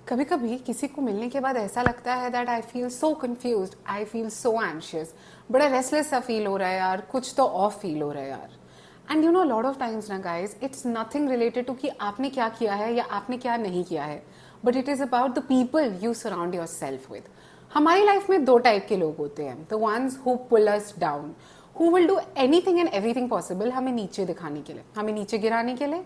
कभी कभी किसी को मिलने के बाद ऐसा लगता है that I feel so confused, I feel so anxious, बड़ा रेस्टलेस सा फील हो रहा है यार, कुछ तो ऑफ फील हो रहा है यार. And you know lot of times ना guys, it's nothing related to कि आपने क्या किया है या आपने क्या नहीं किया है, but it is about the people you surround your self with. हमारी लाइफ में दो टाइप के लोग होते हैं, the ones who pull us down, who will do anything and everything possible हमें नीचे दिखाने के लिए, हमें नीचे गिराने के लिए.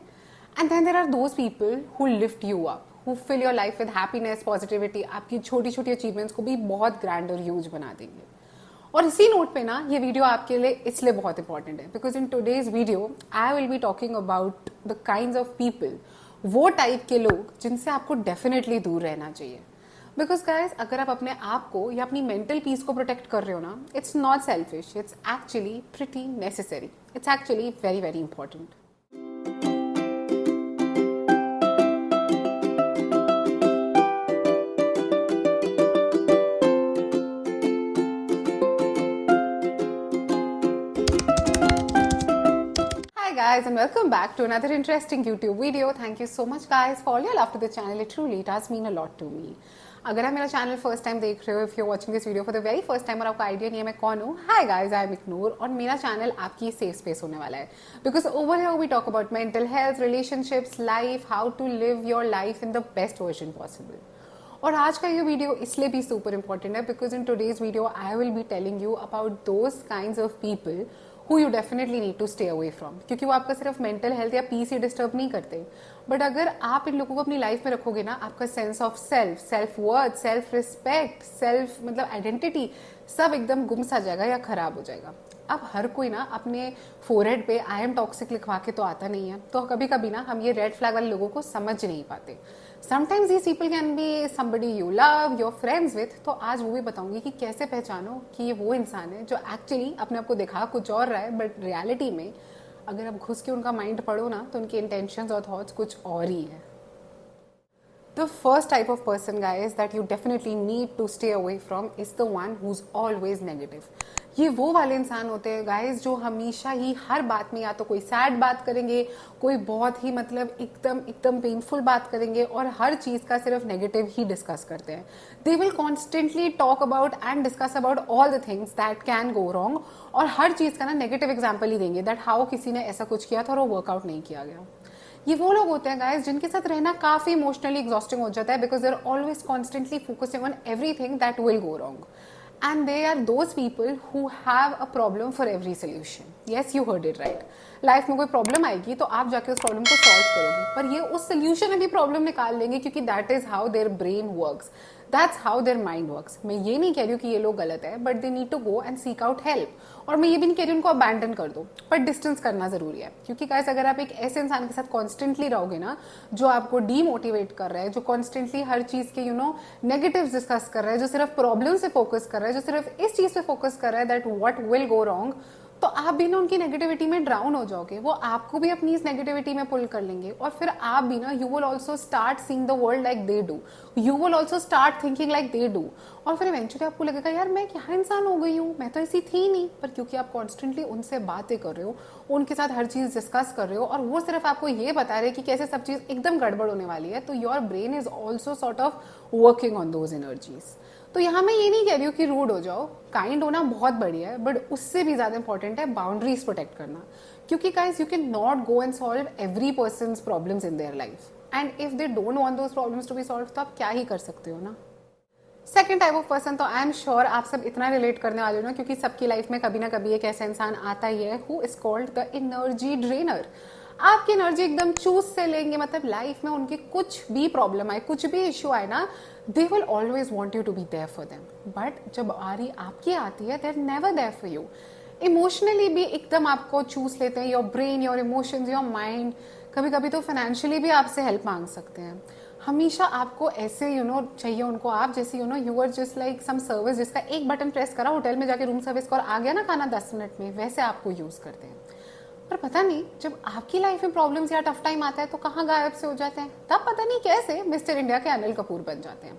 And then there are those people who lift you up, who fill your life with happiness, positivity, आपकी छोटी छोटी अचीवमेंट्स को भी बहुत ग्रैंड और ह्यूज बना देंगे. और इसी नोट पे ना ये वीडियो आपके लिए इसलिए बहुत इंपॉर्टेंट है because in today's video I will be talking about the kinds of people, वो टाइप के लोग जिनसे आपको डेफिनेटली दूर रहना चाहिए. बिकॉज गाइज, अगर आप अपने आप को या अपनी मेंटल पीस को प्रोटेक्ट कर रहे हो ना, it's not selfish, it's actually pretty necessary, it's actually very very important. Guys, and welcome back to another interesting YouTube video. Thank you so much guys for all your love to the channel. It truly does mean a lot to me. अगर आप मेरा channel first time देख रहे हो, if you are watching this video for the very first time और आपको idea नहीं है मैं कौन हूँ, हाय गाइस, आई एम इग्नोर और मेरा चैनल आपकी सेफ स्पेस होने वाला है. Because over here we talk about mental health, relationships, life, how to live your life in the best version possible. और आज का ये वीडियो इसलिए भी सुपर इंपॉर्टेंट है because in today's video I will be telling you about those kinds of people who you definitely need to stay away from. क्योंकि वो आपका सिर्फ मेंटल हेल्थ या पीस ही डिस्टर्ब नहीं करते, बट अगर आप इन लोगों को अपनी लाइफ में रखोगे ना, आपका sense of self, self worth, self respect, self मतलब आइडेंटिटी सब एकदम गुम सा जाएगा या खराब हो जाएगा. अब हर कोई ना अपने फोरहेड पे आई एम टॉक्सिक लिखवा के तो आता नहीं है, तो कभी कभी ना हम ये रेड फ्लैग वाले लोगों को समझ नहीं पाते. Sometimes these people can be somebody you love, your friends with. तो आज वो भी बताऊंगी कि कैसे पहचानो कि ये वो इंसान है जो एक्चुअली अपने आप को दिखा कुछ और रहा है, बट रियलिटी में अगर आप घुस के उनका माइंड पढ़ो ना तो उनके इंटेंशंस और थॉट्स कुछ और ही है. The first type of person, guys, that you definitely need to stay away from is the one who's always negative. ये वो वाले इंसान होते हैं गाइस जो हमेशा ही हर बात में या तो कोई सैड बात करेंगे, कोई बहुत ही मतलब एकदम पेनफुल बात करेंगे और हर चीज का सिर्फ नेगेटिव ही डिस्कस करते हैं. They will constantly talk about and discuss about all the things that can go wrong और हर चीज का ना नेगेटिव एग्जाम्पल ही देंगे दैट हाउ किसी ने ऐसा कुछ किया था और वो वर्कआउट नहीं किया गया. ये वो लोग होते हैं गाइस जिनके साथ रहना काफी इमोशनली एग्जॉस्टिंग हो जाता है because they are always constantly focusing on everything that will go wrong. And they are those people who have a problem for every solution. Yes, you heard it right. Life में कोई problem आएगी तो आप जाके उस problem को solve करोगे, पर ये उस सोल्यूशन में भी प्रॉब्लम निकाल लेंगे क्योंकि that is how their brain works, that's how their mind works. मैं ये नहीं कह रही हूँ कि ये लोग गलत है, but they need to go and seek out help. और मैं ये भी नहीं कह रही उनको अबैंडन कर दो, पर डिस्टेंस करना जरूरी है. क्योंकि गाइस, अगर आप एक ऐसे इंसान के साथ कॉन्स्टेंटली रहोगे ना जो आपको डीमोटिवेट कर रहा है, जो कॉन्स्टेंटली हर चीज के नेगेटिव्स डिस्कस कर रहा है, जो सिर्फ प्रॉब्लम से फोकस कर रहा है, जो सिर्फ इस चीज पे फोकस कर रहा है that what will go wrong, तो आप भी ना उनकी नेगेटिविटी में ड्राउन हो जाओगे. वो आपको भी अपनी इस नेगेटिविटी में पुल कर लेंगे और फिर आप भी ना you will also start seeing the world like they do, you will also start thinking like they do. और फिर इवेंचुअली आपको लगेगा यार मैं क्या इंसान हो गई हूँ, मैं तो ऐसी थी नहीं. पर क्योंकि आप कॉन्स्टेंटली उनसे बातें कर रहे हो, उनके साथ हर चीज डिस्कस कर रहे हो और वो सिर्फ आपको ये बता रहे कि कैसे सब चीज एकदम गड़बड़ होने वाली है, तो your brain is also sort of working on those energies. तो यहाँ मैं ये नहीं कह रही हूँ कि रूड हो जाओ, काइंड होना बहुत बढ़िया है, बट उससे भी ज्यादा इंपॉर्टेंट है बाउंड्रीज प्रोटेक्ट करना. क्योंकि guys, you can not go and solve every person's problems in their life, and if they don't want those problems to be solve तो आप क्या ही कर सकते हो ना. सेकेंड टाइप ऑफ पर्सन, तो आई एम श्योर आप सब इतना रिलेट करने वाले हो ना, क्योंकि सबकी लाइफ में कभी ना कभी एक ऐसा इंसान आता ही है who is called the energy drainer. आपकी एनर्जी एकदम चूस से लेंगे, मतलब लाइफ में उनकी कुछ भी प्रॉब्लम आए, कुछ भी इश्यू आए ना, they will always want you to be there for them. But जब बारी आपकी आती है, they are never there for you. Emotionally भी एकदम आपको चूस लेते हैं, your brain, your emotions, your mind. कभी कभी तो फाइनेंशियली भी आपसे हेल्प मांग सकते हैं. हमेशा आपको ऐसे चाहिए उनको, आप जैसे you are just like some service जिसका एक बटन प्रेस करा, होटल में जाके रूम सर्विस का और आ गया ना खाना 10 मिनट में, वैसे आपको यूज करते हैं. पर पता नहीं जब आपकी लाइफ में प्रॉब्लम्स या टफ टाइम आता है तो कहाँ गायब से हो जाते हैं, तब पता नहीं कैसे मिस्टर इंडिया के अनिल कपूर बन जाते हैं.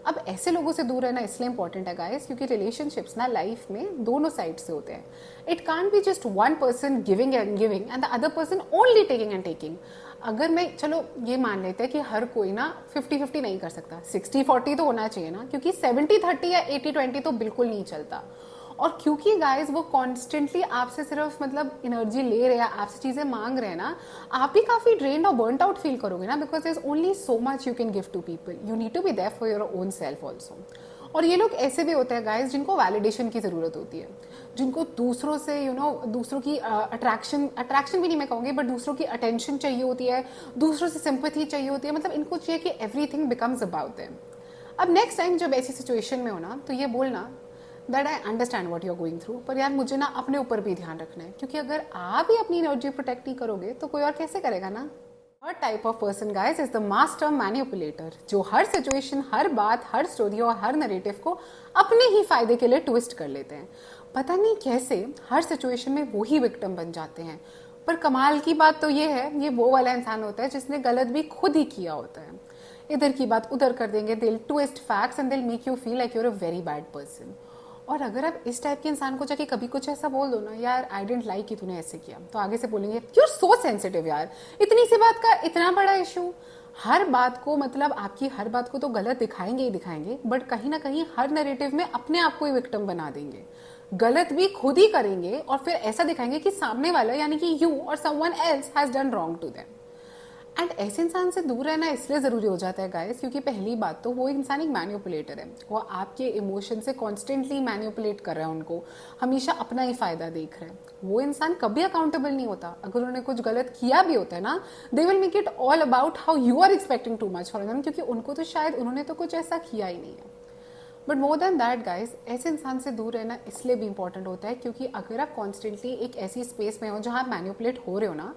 अब ऐसे लोगों से दूर रहना इसलिए इंपॉर्टेंट है गाइस क्योंकि रिलेशनशिप्स ना लाइफ में दोनों साइड से होते हैं. It can't be just one person giving and giving and the other person only taking and taking. अगर मैं, चलो ये मान लेते हैं कि हर कोई ना 50-50 नहीं कर सकता, 60-40 तो होना चाहिए ना, क्योंकि 70-30 या 80-20 तो बिल्कुल नहीं चलता। और क्योंकि गाइस वो कॉन्स्टेंटली आपसे सिर्फ मतलब एनर्जी ले रहे हैं, आपसे चीजें मांग रहे हैं ना, आप भी काफी ड्रेन्ड और बर्नड आउट फील करोगे ना, because there is only so much you can give to people, you need to be there for your own self also. और ये लोग ऐसे भी होते हैं गाइस जिनको वैलिडेशन की जरूरत होती है, जिनको दूसरों से दूसरों की अट्रैक्शन भी नहीं मैं कहूँगी, बट दूसरों की अटेंशन चाहिए होती है, दूसरों से सिंपैथी चाहिए होती है, मतलब इनको चाहिए कि एवरीथिंग बिकम्स अबाउट देम। अब नेक्स्ट टाइम जब ऐसी सिचुएशन में हो ना, तो ये बोलना that I understand what you are going through, पर यार मुझे ना अपने ऊपर भी ध्यान रखना है, क्योंकि अगर आप ही अपनी एनर्जी प्रोटेक्ट नहीं करोगे तो कोई और कैसे करेगा ना। Third type of person guys is the master manipulator, जो हर सिचुएशन, हर बात, हर स्टोरी और हर नरेटिव को अपने ही फायदे के लिए ट्विस्ट कर लेते हैं। पता नहीं कैसे हर सिचुएशन में वो ही विक्टिम बन जाते हैं। पर कमाल की बात तो ये है, ये वो वाला इंसान होता है जिसने गलत भी खुद ही किया होता है। इधर की बात उधर कर देंगे, दिल ट्विस्ट फैक्ट्स एंड दिल make you feel like you're a very bad person. और अगर आप इस टाइप के इंसान को जाके कभी कुछ ऐसा बोल दो ना, यार आई डेंट लाइक कि तूने ऐसे किया, तो आगे से बोलेंगे यू आर सो सेंसिटिव यार, इतनी सी बात का इतना बड़ा इशू। हर बात को, मतलब आपकी हर बात को तो गलत दिखाएंगे ही दिखाएंगे, बट कहीं ना कहीं हर नैरेटिव में अपने आप को ही विक्टिम बना देंगे, गलत भी खुद ही करेंगे और फिर ऐसा दिखाएंगे कि सामने वाला यानी कि यू और someone else has done wrong to them. And ऐसे इंसान से दूर रहना इसलिए जरूरी हो जाता है गाइस, क्योंकि पहली बात तो वो इंसान एक मैन्युपुलेटर है, वो आपके इमोशन से कॉन्स्टेंटली मैन्युपुलेट कर रहा है, उनको हमेशा अपना ही फायदा देख रहा है। वो इंसान कभी अकाउंटेबल नहीं होता, अगर उन्होंने कुछ गलत किया भी होता है ना, they will make it all about how you are expecting too much for them, क्योंकि उनको तो शायद उन्होंने तो कुछ ऐसा किया ही नहीं है। But more than that guys, ऐसे इंसान से दूर रहना इसलिए भी इंपॉर्टेंट होता है क्योंकि अगर आप कॉन्स्टेंटली एक ऐसी स्पेस में हो जहाँ आप मैन्युपुलेट हो रहे हो ना,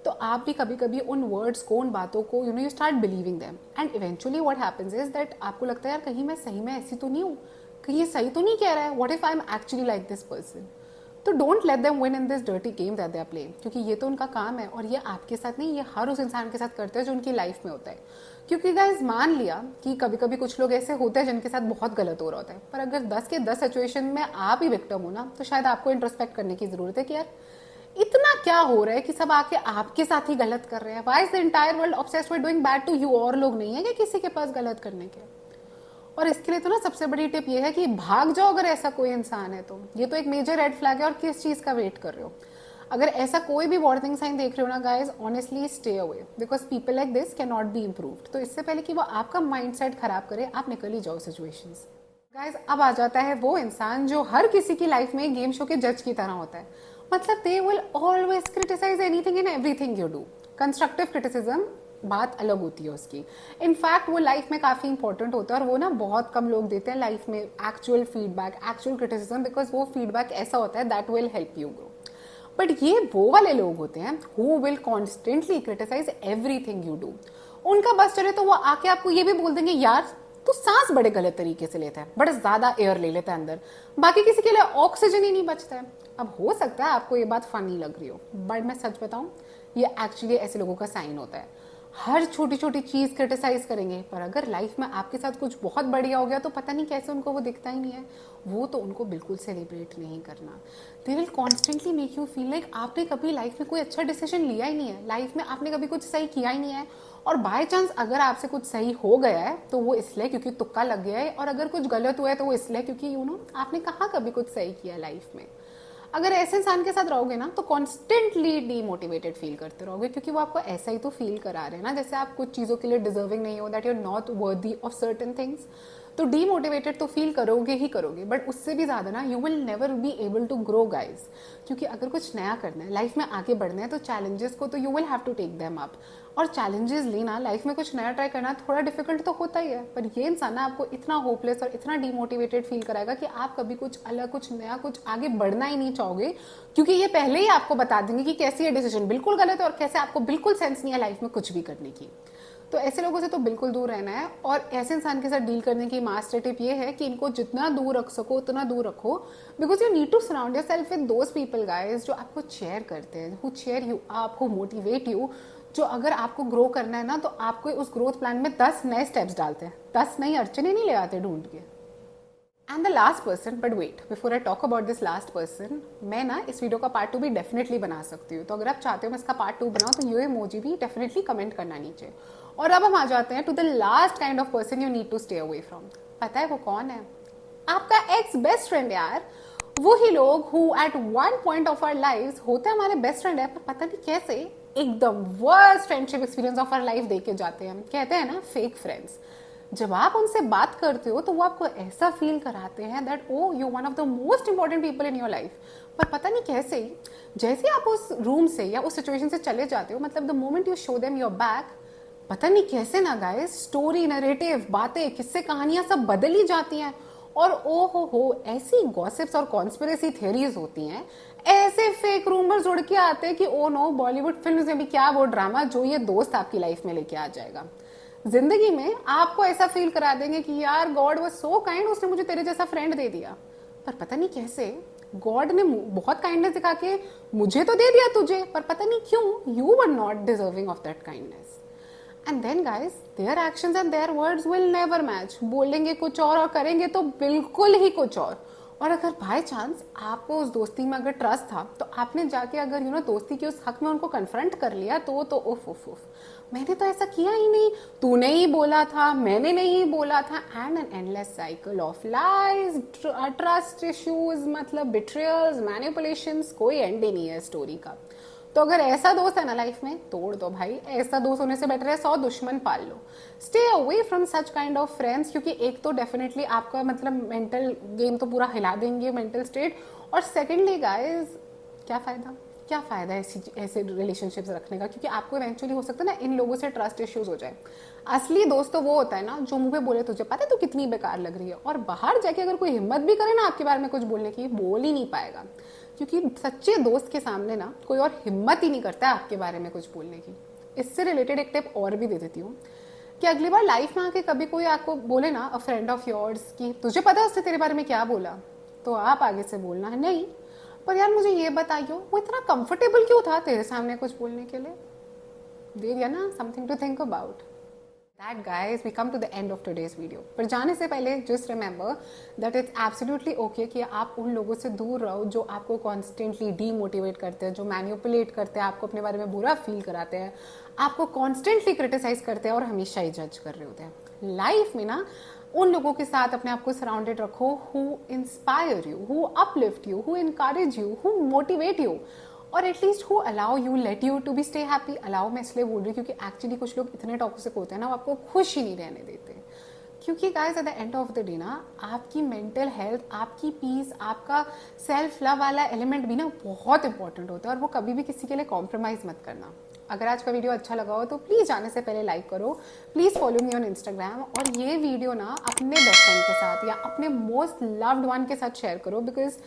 तो आप भी कभी कभी उन वर्ड्स को, उन बातों को you start believing them, and eventually what happens is that आपको लगता है यार कहीं मैं सही में ऐसी तो नहीं हूँ, कहीं ये सही तो नहीं कह रहा है, what if I am actually like this person. तो don't let them win in this dirty game that they are playing, क्योंकि ये तो उनका काम है और ये आपके साथ नहीं, ये हर उस इंसान के साथ करते हैं जो उनकी लाइफ में होता है। क्योंकि गाइज मान लिया कि कभी कभी कुछ लोग ऐसे होते हैं जिनके साथ बहुत गलत हो रहा होता है, पर अगर 10 के 10 सिचुएशन में आप ही विक्टिम हो ना, तो शायद आपको इंट्रोस्पेक्ट करने की जरूरत है कि यार इतना क्या हो रहा है कि सब आके आपके साथ ही गलत कर रहे हैं। Why is the entire world obsessed with doing bad to you? और लोग नहीं है कि किसी के पास गलत करने के? और इसके लिए तो ना सबसे बड़ी टिप ये है कि भाग जाओ अगर ऐसा कोई इंसान है तो। ये तो एक मेजर रेड फ्लैग है, और किस चीज का वेट कर रहे हो? अगर ऐसा कोई भी वार्निंग साइन देख रहे हो ना guys, honestly stay away, because people like this can not be improved. तो इससे पहले कि वो आपका माइंडसेट खराब करे, आप निकल ही जाओ सिचुएशंस। गाइज अब आ जाता है वो इंसान जो हर किसी की लाइफ में गेम शो के जज की तरह होता है। मतलब they will always criticise anything and everything you do. Constructive criticism बात अलग होती है उसकी। इनफैक्ट वो लाइफ में काफी इंपॉर्टेंट होता है, और वो ना बहुत कम लोग देते हैं लाइफ में actual feedback, actual criticism, because वो फीडबैक ऐसा होता है that will help you grow. But ये वो वाले लोग होते हैं who will constantly criticise everything you do. उनका बस चले तो वो आके आपको ये भी बोल देंगे, यार तो सांस बड़े गलत तरीके से लेता है, बड़ा ज्यादा एयर ले लेता है अंदर, बाकी किसी के लिए ऑक्सीजन ही नहीं बचता है। अब हो सकता है आपको ये बात फनी लग रही हो, बट मैं सच बताऊं, ये एक्चुअली ऐसे लोगों का साइन होता है। हर छोटी छोटी चीज क्रिटिसाइज करेंगे, पर अगर लाइफ में आपके साथ कुछ बहुत बढ़िया हो गया तो पता नहीं कैसे उनको वो दिखता ही नहीं है, वो तो उनको बिल्कुल सेलिब्रेट नहीं करना। They will constantly make you feel like आपने कभी लाइफ में कोई अच्छा डिसीजन लिया ही नहीं है, लाइफ में आपने कभी कुछ सही किया ही नहीं है, और बाय चांस अगर आपसे कुछ सही हो गया है तो वो इसलिए क्योंकि तुक्का लग गया है, और अगर कुछ गलत हुआ है तो वो इसलिए क्योंकि आपने कहाँ कभी कुछ सही किया लाइफ में। अगर ऐसे इंसान के साथ रहोगे ना तो कॉन्स्टेंटली डीमोटिवेटेड फील करते रहोगे, क्योंकि वो आपको ऐसा ही तो फील करा रहे हैं ना, जैसे आप कुछ चीजों के लिए डिजर्विंग नहीं हो, that you are not worthy of certain things. तो डीमोटिवेटेड तो फील करोगे ही करोगे, बट उससे भी ज्यादा ना you will never be able to grow guys. क्योंकि अगर कुछ नया करना है, लाइफ में आगे बढ़ना है, तो चैलेंजेस को तो you will have to take them up. और चैलेंजेस लेना, लाइफ में कुछ नया ट्राई करना थोड़ा डिफिकल्ट तो होता ही है, पर ये इंसान ना आपको इतना होपलेस और इतना डीमोटिवेटेड फील कराएगा कि आप कभी कुछ अलग, कुछ नया, कुछ आगे बढ़ना ही नहीं चाहोगे, क्योंकि ये पहले ही आपको बता देंगे कि कैसे ये डिसीजन बिल्कुल गलत है और कैसे आपको बिल्कुल सेंस नहीं है लाइफ में कुछ भी करने की। तो ऐसे लोगों से तो बिल्कुल दूर रहना है। और ऐसे इंसान के साथ डील करने की मास्टर टिप ये है कि इनको जितना दूर रख सको उतना दूर रखो, because you need to surround your self with those people guys जो आपको चेयर करते हैं, who cheer you up, who motivate you, जो अगर आपको ग्रो करना है ना तो आपको उस ग्रोथ प्लान में 10 नए स्टेप्स डालते हैं, 10 नई अड़चने नहीं ले आते ढूंढ के। And the last person, but wait before I talk about this last person, मैं ना इस वीडियो का पार्ट 2 भी डेफिनेटली बना सकती हूँ, तो अगर आप चाहते हो मैं इसका पार्ट 2 बनाऊँ तो ये इमोजी भी डेफिनेटली कमेंट करना नीचे। और अब हम आ जाते हैं to the last kind of person you need to stay away from. पता है वो कौन है? आपका एक्स बेस्ट फ्रेंड यार। वो ही लोग who at one point of our life होते हैं हमारे बेस्ट फ्रेंड है, पर पता नहीं कैसे एकदम worst friendship experience of our life देके जाते हैं। कहते हैं ना फेक फ्रेंड्स। जब आप उनसे बात करते हो तो वो आपको ऐसा फील कराते हैं that oh you one of the most important people in your life, पर पता नहीं कैसे ही जैसे आप उस रूम से या उस सिचुएशन से चले जाते हो, मतलब the moment you show them your back, पता नहीं कैसे ना गाइस स्टोरी, नरेटिव, बातें, किस्से, कहानियां सब बदल ही जाती हैं। और ओ हो ऐसी गॉसिप्स और कॉन्स्पिरेसी थियरीज होती हैं, ऐसे फेक रूमर्स उड़ के आते हैं कि ओ नो बॉलीवुड फिल्म्स में भी क्या वो ड्रामा जो ये दोस्त आपकी लाइफ में लेके आ जाएगा। जिंदगी में आपको ऐसा फील करा देंगे कि यार गॉड वाज सो काइंड, उसने मुझे तेरे जैसा फ्रेंड दे दिया, पर पता नहीं कैसे गॉड ने बहुत काइंडनेस दिखा के मुझे तो दे दिया तुझे, पर पता नहीं क्यों you were not deserving of that kindness. And then guys their actions and their words will never match. बोलेंगे कुछ और करेंगे तो बिल्कुल ही कुछ और अगर बाय चांस आपको उस दोस्ती में अगर ट्रस्ट था तो आपने जाके अगर दोस्ती के उस हक में उनको कन्फ्रंट कर लिया तो उफ उफ उफ, मैंने तो ऐसा किया ही नहीं, तूने ही बोला था, मैंने नहीं बोला था, and an endless cycle of lies, trust issues, मतलब बिट्रियल्स, मैनिपुलेशंस, कोई एंड ही नहीं है स्टोरी का। तो अगर ऐसा दोस्त है ना लाइफ में, तोड़ दो भाई। ऐसा दोस्त होने से बेटर है 100 दुश्मन पाल लो। Stay away from such kind of friends, क्योंकि एक तो डेफिनेटली आपका मतलब मेंटल गेम तो पूरा हिला देंगे, मेंटल स्टेट, और सेकेंडली गाइज क्या फायदा ऐसे रिलेशनशिप्स रखने का, क्योंकि आपको इवेंचुअली हो सकता है ना इन लोगों से ट्रस्ट इश्यूज हो जाए। असली दोस्त तो वो होता है ना जो मुंह पे बोले तुझे पता है तू कितनी बेकार लग रही है, और बाहर जाके अगर कोई हिम्मत भी करे ना आपके बारे में कुछ बोलने की, बोल ही नहीं पाएगा, क्योंकि सच्चे दोस्त के सामने ना कोई और हिम्मत ही नहीं करता है आपके बारे में कुछ बोलने की। इससे रिलेटेड एक टिप और भी दे देती हूँ कि अगली बार लाइफ में आके कभी कोई आपको बोले ना, अ फ्रेंड ऑफ योर्स, की तुझे पता है उसने तेरे बारे में क्या बोला, तो आप आगे से बोलना है नहीं, पर यार मुझे ये बताइयो वो इतना कंफर्टेबल क्यों था तेरे सामने कुछ बोलने के लिए। दे दिया ना something to think about. That guys, we come to the end of today's video. पर जाने से पहले just remember that it's absolutely okay कि आप उन लोगों से दूर रहो जो आपको constantly demotivate करते हैं, जो manipulate करते हैं, आपको अपने बारे में बुरा feel कराते हैं, आपको constantly criticize करते हैं और हमेशा ही judge कर रहे होते हैं। लाइफ में ना उन लोगों के साथ अपने आप को सराउंडेड रखो who inspire you, who uplift you, who encourage you, who motivate you, और at least who allow you, let you to be stay happy. Allow मैं इसलिए बोल रही हूँ क्योंकि एक्चुअली कुछ लोग इतने टॉक्सिक होते हैं ना, वो आपको खुश ही नहीं रहने देते, क्योंकि guys at the end of the day ना आपकी मेंटल हेल्थ, आपकी पीस, आपका सेल्फ लव वाला एलिमेंट भी ना बहुत इंपॉर्टेंट होता है, और वो कभी भी किसी के लिए कॉम्प्रोमाइज मत करना। अगर आज का वीडियो अच्छा लगा हो तो प्लीज जाने से पहले लाइक करो, please follow me on Instagram, और ये वीडियो ना अपने बेस्ट फ्रेंड के साथ या अपने मोस्ट लव्ड वन के साथ शेयर करो, because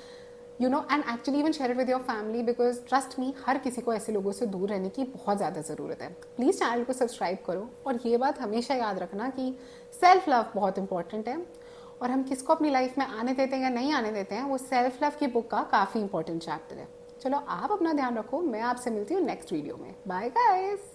and actually even share it with your family, because trust me, हर किसी को ऐसे लोगों से दूर रहने की बहुत ज़्यादा ज़रूरत है। प्लीज़ चैनल को सब्सक्राइब करो, और ये बात हमेशा याद रखना कि सेल्फ लव बहुत इंपॉर्टेंट है, और हम किसको अपनी लाइफ में आने देते हैं या नहीं आने देते हैं वो सेल्फ लव की बुक का काफ़ी इंपॉर्टेंट चैप्टर है। चलो आप अपना ध्यान रखो, मैं आपसे मिलती हूँ नेक्स्ट वीडियो में। Bye guys.